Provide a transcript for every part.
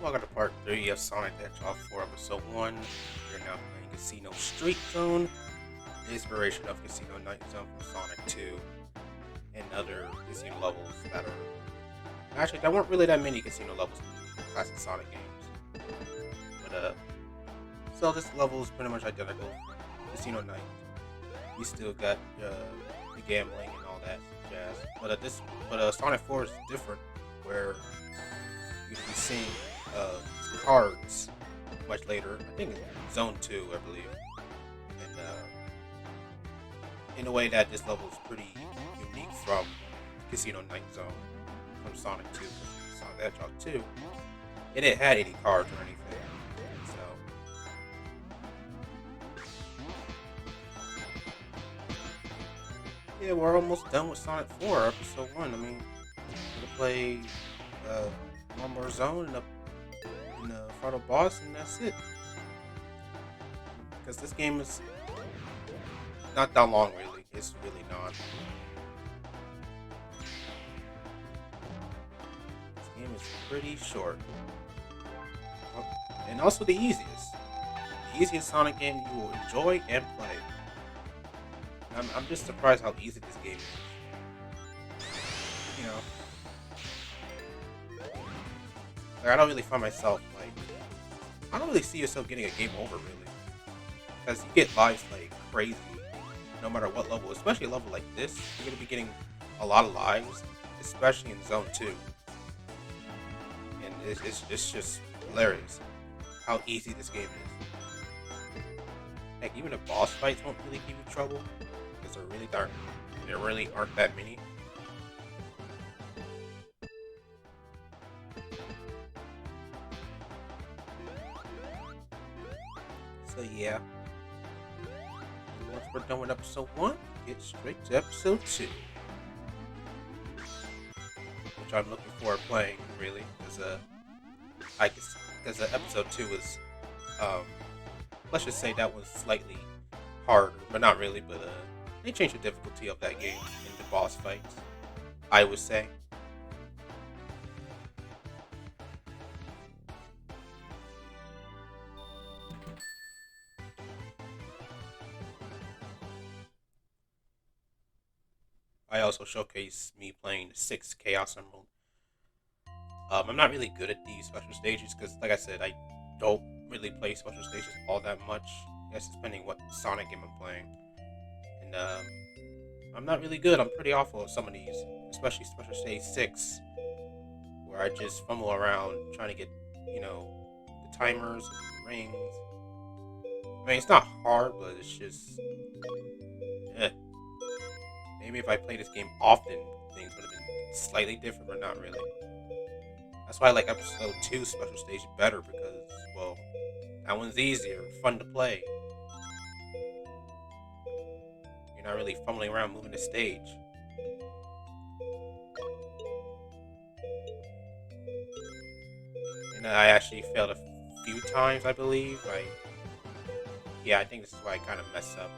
Welcome to part 3 of Sonic the Hedgehog 4 Episode 1. You're now playing Casino Street Zone, the inspiration of Casino Night Zone from Sonic 2, and other casino levels that are... Actually, there weren't really that many casino levels in classic Sonic games. But, so this level is pretty much identical. Casino Night. You still got the gambling and all that jazz. But Sonic 4 is different, where you can be seeing cards much later. I think in Zone 2, I believe. And in a way that this level is pretty unique from Casino Night Zone from Sonic 2, Sonic the Hedgehog 2. It didn't have any cards or anything. Yeah, we're almost done with Sonic 4, Episode 1. I mean, we're gonna play one more zone and the final boss, and that's it. Because this game is not that long, really. It's really not. This game is pretty short. And also the easiest. The easiest Sonic game you will enjoy and play. I'm just surprised how easy this game is. You know, like I don't really find myself like I don't really see yourself getting a game over really, because you get lives like crazy, no matter what level. Especially a level like this, you're gonna be getting a lot of lives, especially in Zone 2, and it's just hilarious how easy this game is. Heck, even the boss fights won't really give you trouble. There really aren't that many. So yeah. Once we're done with episode 1, get straight to episode 2. Which I'm looking forward to playing, really. Because episode 2 was let's just say that was slightly harder, but not really, but they changed the difficulty of that game in the boss fights, I would say. I also showcase me playing the 6 Chaos Emerald. I'm not really good at these special stages because, like I said, I don't really play special stages all that much. I guess depending what Sonic game I'm playing. And I'm not really good. I'm pretty awful at some of these, especially Special Stage 6, where I just fumble around trying to get, the timers and the rings. I mean, it's not hard, but it's just, maybe if I played this game often, things would have been slightly different, but not really. That's why I like Episode 2 Special Stage better, because, well, that one's easier, fun to play. Not really fumbling around moving the stage. And I actually failed a few times, I believe. I think this is why I kind of messed up.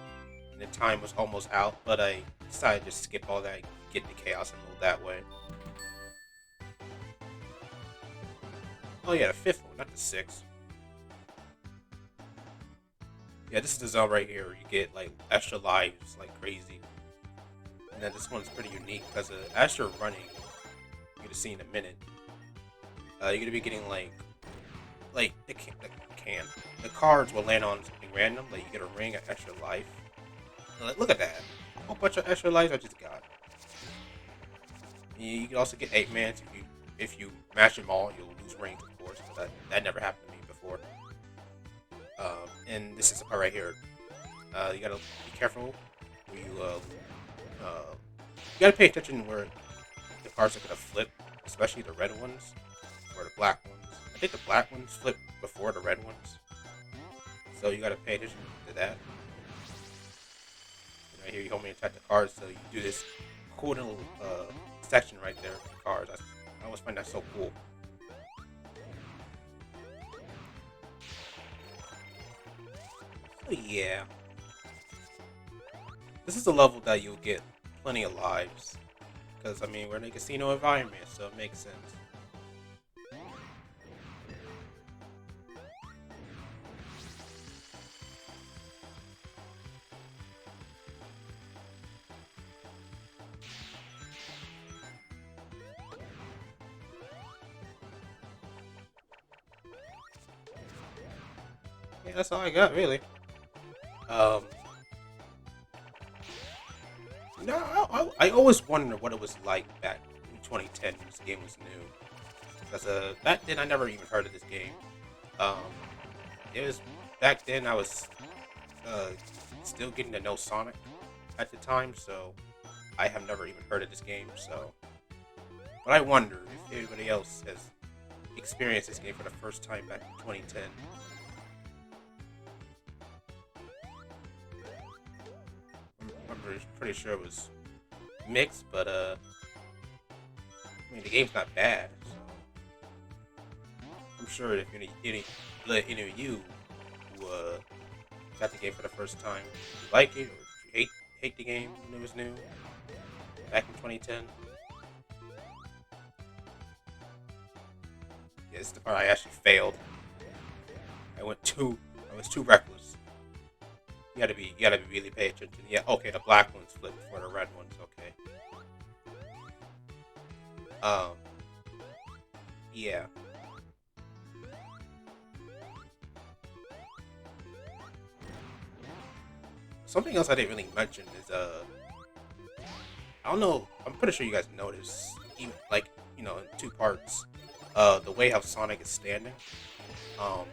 And the time was almost out, but I decided to skip all that and get the Chaos Emerald that way. Oh yeah, the 5th one, not the 6th. Yeah, this is the zone right here where you get like extra lives like crazy. And then this one's pretty unique because as you're running, you're gonna see in a minute. You're gonna be getting like the cards will land on something random. Like you get a ring of extra life. Like, look at that, a whole bunch of extra lives I just got. You can also get 8 mans if you match them all. You'll lose rings, of course. That never happened to me before. And this is the part right here. You gotta be careful where you gotta pay attention where the cards are gonna flip, especially the red ones or the black ones. I think the black ones flip before the red ones, so you gotta pay attention to that. And right here, you hold me and tap the cards, so you do this cool little section right there with the cards. I always find that so cool. Yeah. This is a level that you'll get plenty of lives. Because, I mean, we're in a casino environment, so it makes sense. Yeah, that's all I got really. Um, no, I always wondered what it was like back in 2010 when this game was new. Because back then I never even heard of this game. Um, it was back then I was uh, still getting to know Sonic at the time, so I have never even heard of this game. So, but I wonder if anybody else has experienced this game for the first time back in 2010. I'm pretty sure it was mixed, but I mean the game's not bad. So I'm sure if any of you who got the game for the first time, you like it or you hate the game when it was new back in 2010. Yeah, this is the part I actually failed. I was too reckless. You gotta be really pay attention. Yeah, okay, the black ones flip before the red ones. Okay. Um, yeah. Something else I didn't really mention is I don't know. I'm pretty sure you guys noticed, even like in two parts, the way how Sonic is standing. Um,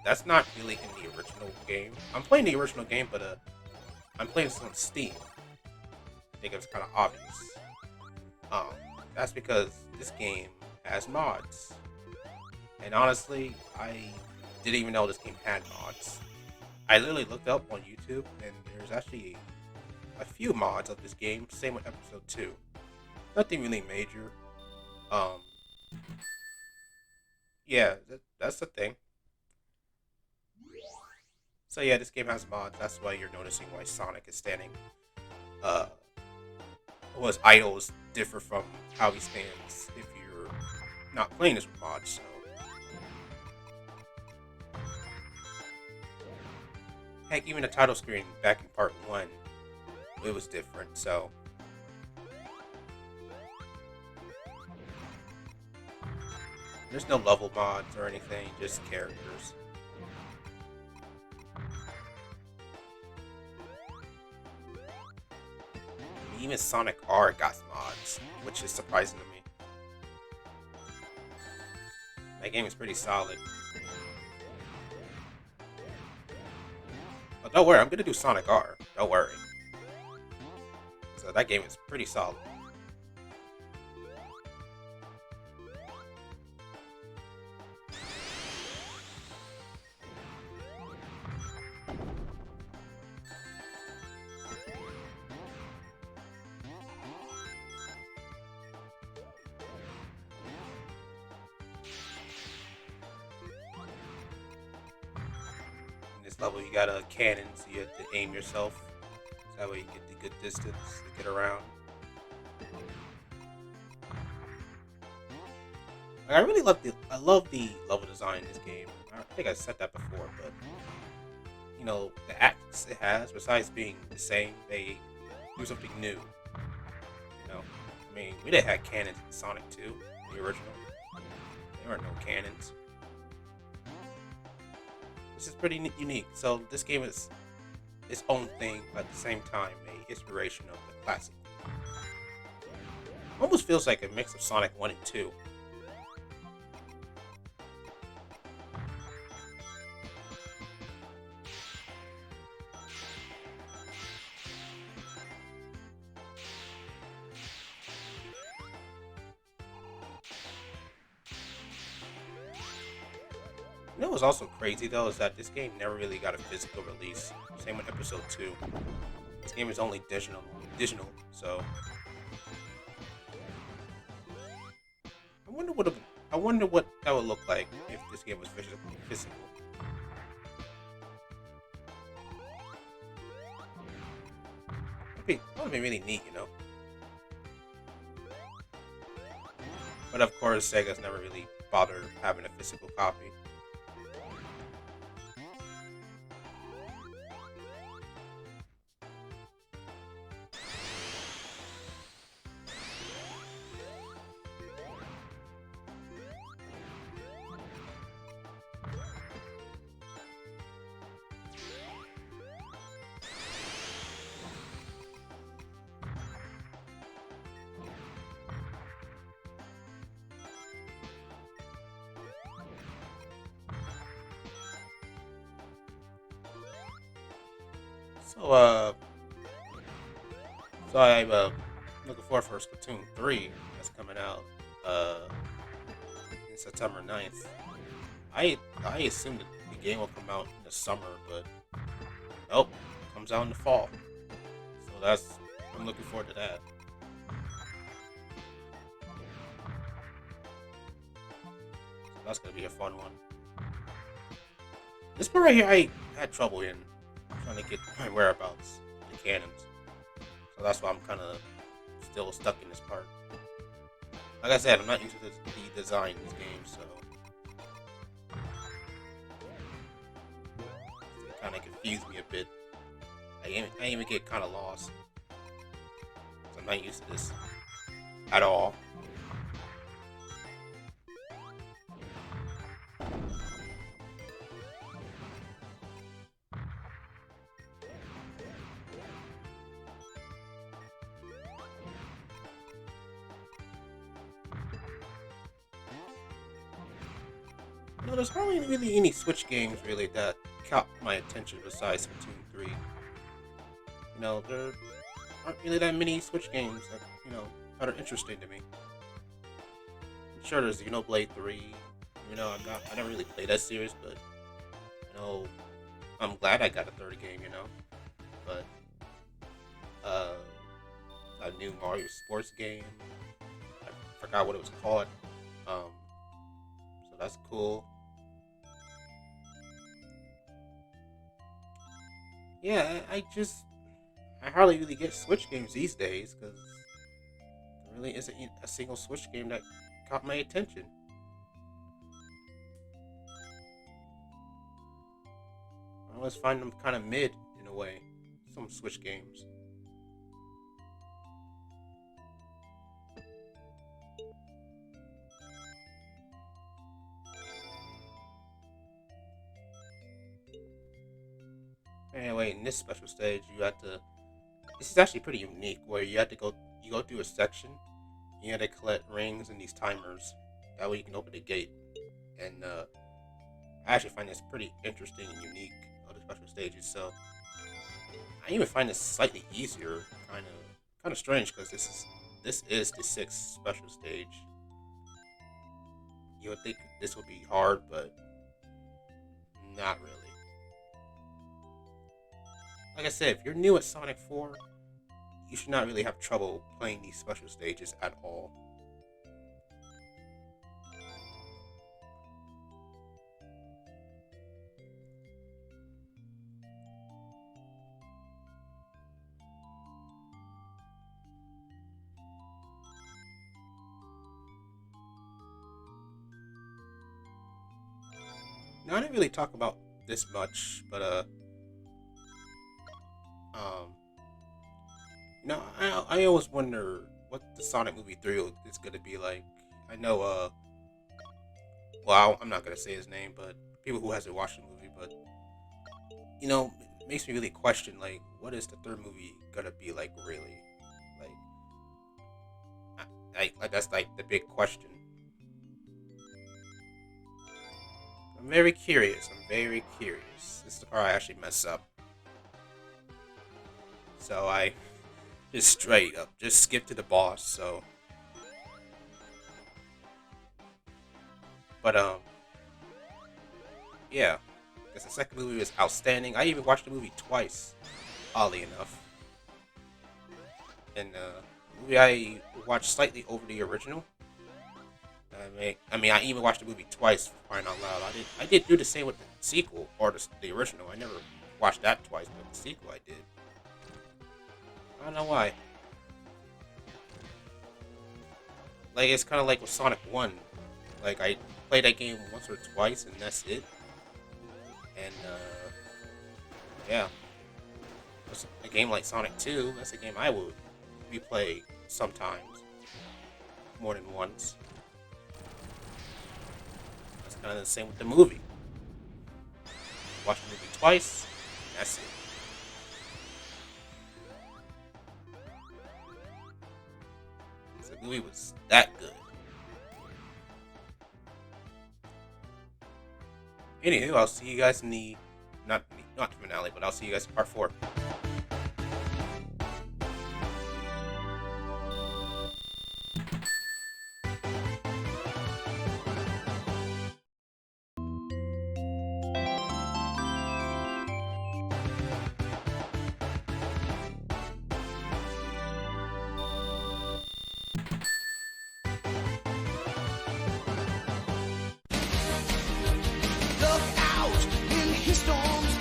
that's not really in the original game. I'm playing the original game, but I'm playing this on Steam. I think it was kind of obvious. Um, that's because this game has mods, and honestly, I didn't even know this game had mods. I literally looked up on YouTube, and there's actually a few mods of this game. Same with episode 2. Nothing really major. Um, yeah, that's the thing. So yeah, this game has mods. That's why you're noticing why Sonic is standing. Uh, his idols differ from how he stands if you're not playing this with mods. So heck, even the title screen back in part 1, it was different. So there's no level mods or anything, just characters. Even Sonic R got mods, which is surprising to me. That game is pretty solid. But don't worry, I'm gonna do Sonic R. Don't worry. So that game is pretty solid. In this level, you got a cannon, so you have to aim yourself. So that way you get the good distance to get around. Like, I love the level design in this game. I think I said that before, but the acts it has, besides being the same, they do something new. I mean, we didn't have cannons in Sonic 2, the original. There were no cannons. This is pretty unique. So this game is its own thing, but at the same time, a inspiration of the classic. Almost feels like a mix of Sonic 1 and 2. You know what's also crazy though is that this game never really got a physical release. Same with episode 2. This game is only digital. So I wonder what that would look like if this game was physical. That would be really neat. But of course, Sega's never really bothered having a physical copy. So, uh, so I'm looking forward for Splatoon 3 that's coming out uh, in September 9th. I assumed that the game will come out in the summer, but nope, it comes out in the fall. So I'm looking forward to that. So that's gonna be a fun one. This part right here, I had trouble in trying to get my whereabouts, the cannons. So that's why I'm kind of still stuck in this part. Like I said, I'm not used to the design in this game, so it kind of confused me a bit. I even get kind of lost. So I'm not used to this at all. No, there's hardly really any Switch games really that caught my attention besides Splatoon 3. There aren't really that many Switch games that, that are interesting to me. I'm sure there's Xenoblade 3. I never really played that series, but, you know, I'm glad I got a third game, But, uh, a new Mario Sports game. I forgot what it was called. Um, so that's cool. Yeah, I hardly really get Switch games these days because there really isn't a single Switch game that caught my attention. I always find them kind of mid in a way. Some Switch games. Anyway, in this special stage, you have to. This is actually pretty unique, where you go through a section, you have to collect rings and these timers. That way, you can open the gate. And I actually find this pretty interesting and unique of the special stages. So I even find this slightly easier, kind of strange, because this is the sixth special stage. You would think this would be hard, but not really. Like I said, if you're new at Sonic 4, you should not really have trouble playing these special stages at all. Now I didn't really talk about this much, but um, I always wonder what the Sonic movie 3 is gonna be like. I know well I'm not gonna say his name, but people who hasn't watched the movie, but it makes me really question like what is the third movie gonna be like really? Like, like that's like the big question. I'm very curious. I'm very curious. This is the part I actually mess up. So I just straight up just skip to the boss. So, but yeah, because the second movie was outstanding. I even watched the movie twice, oddly enough. And the movie I watched slightly over the original. I even watched the movie twice for crying out loud. I did do the same with the sequel or the original. I never watched that twice, but the sequel I did. I don't know why. Like it's kind of like with Sonic One. Like I played that game once or twice, and that's it. And yeah, a game like Sonic Two. That's a game I would replay sometimes, more than once. That's kind of the same with the movie. Watch the movie twice, and that's it. The movie was that good. Anywho, I'll see you guys in the not the finale, but I'll see you guys in part 4. storms